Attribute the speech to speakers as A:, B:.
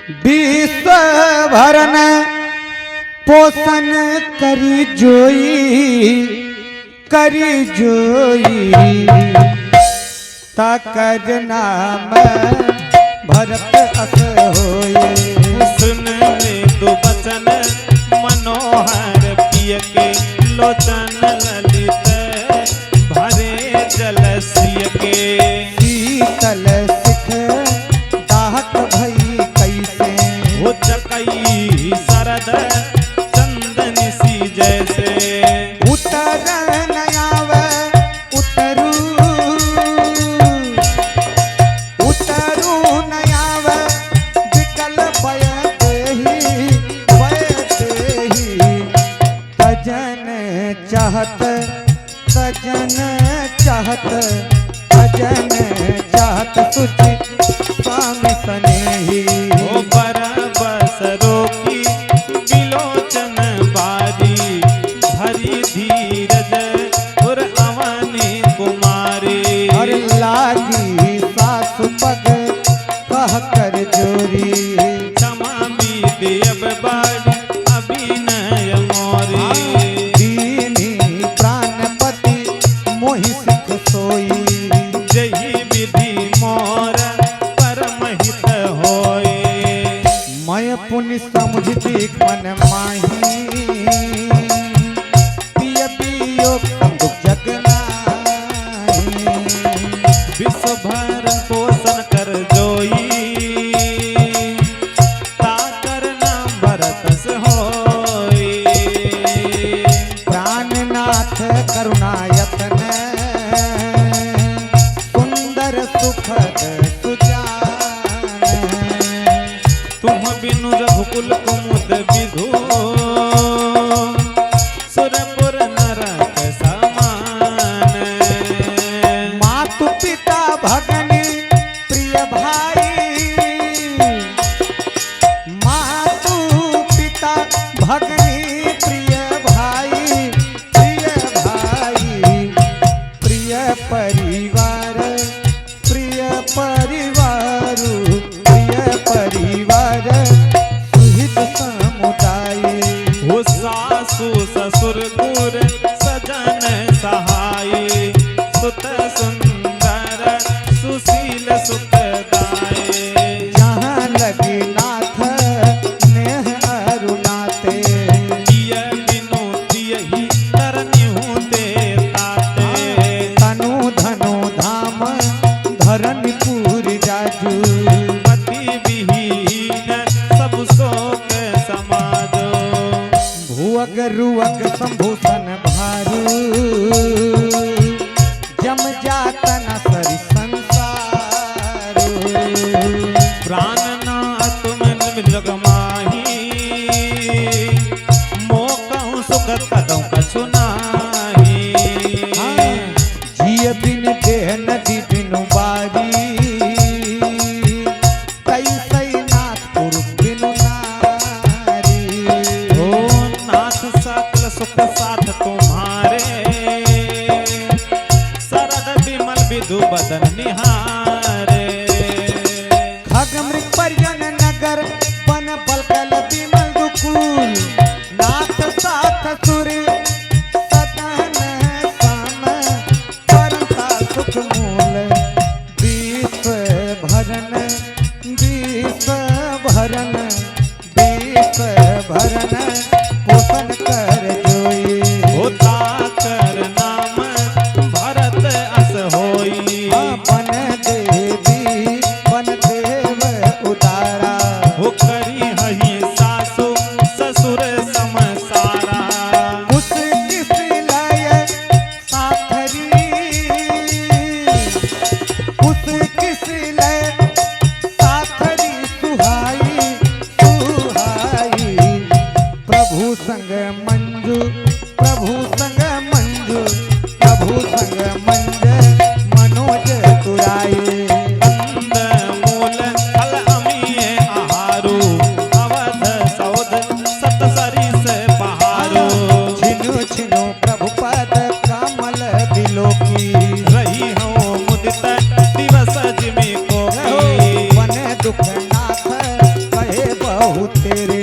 A: विश्व भरन पोषण करी जोई ताकर नाम भरत अस होए।
B: सुन ले दो बचन मनोहर पिय के लोचन ललित भरे जल सिय के।
A: शीतल सिख दाहक भई कैसे
B: हो चकई सरद चंदन सी जैसे।
A: उतर नयाव उतरू नयाव विकल भय देहि तजन चाहत सुचि स्वामी सनेही।
B: ओ बरबस रोकी विलोचन बारी भरी धीरज और अवनी कुमारी।
A: और लागी सासु पग कह कर जोरी
B: क्षमा देव बाड़ी अभिनय मोरी।
A: दीनी प्राणपति मोहि सिख सोई
B: जही विधि मोर परमहित होए।
A: मैं पुण्य समुझ देख मन माही पिय वियोग दुख जग नाही।
B: विश्व भर पोषण कर जोई ताकर नाम भरतस होई।
A: प्राणनाथ करुणायतन सुंदर सुखद सुजान।
B: तुम बिनु रघुकुल कुमुद विधु सुरपुर नरक समान।
A: मातु पिता भगनी प्रिय भाई मातु पिता भगनी प्रिय भाई प्रिय परिवार सुहित समुदाय।
B: हो सासु ससुर गुर सजन सहाय सुत सुंदर सुशील सुखदाय।
A: जहाँ लगे नाथ नेह अरुणाते
B: किय बिनु दियहि तरनिहु देताते।
A: तनु धनु धाम धरनीपुर जाजू
B: पति विहीन सब शोक समाजो।
A: भुअग रुअग संभूषण भारू जम जातन सरि संसारू।
B: प्राणनाथ तुम जग माही मोकहु सुख कदम कछु नाही।
A: जिय बिन देह नदी बिनु बारी तैसै नाथ पुरुष बिनु नारी।
B: ओ नाथ सकल सुख साथ तुम्हारे सरद विमल विधु बदन निहारे।
A: खग मृग परिजन नगर वन बलकल विमल दुकूल नाथ साथ सुर सदन सम परता सुख मूल। विश्व भरन पोषण कर जोई।
B: हो ताकर नाम भरत अस होई।
A: बन देव उतारा
B: हो करी हहि सासु ससुर समसारा।
A: उस किस लय साथरी उस किस लय साथरी सुहाई प्रभु कहू तेरे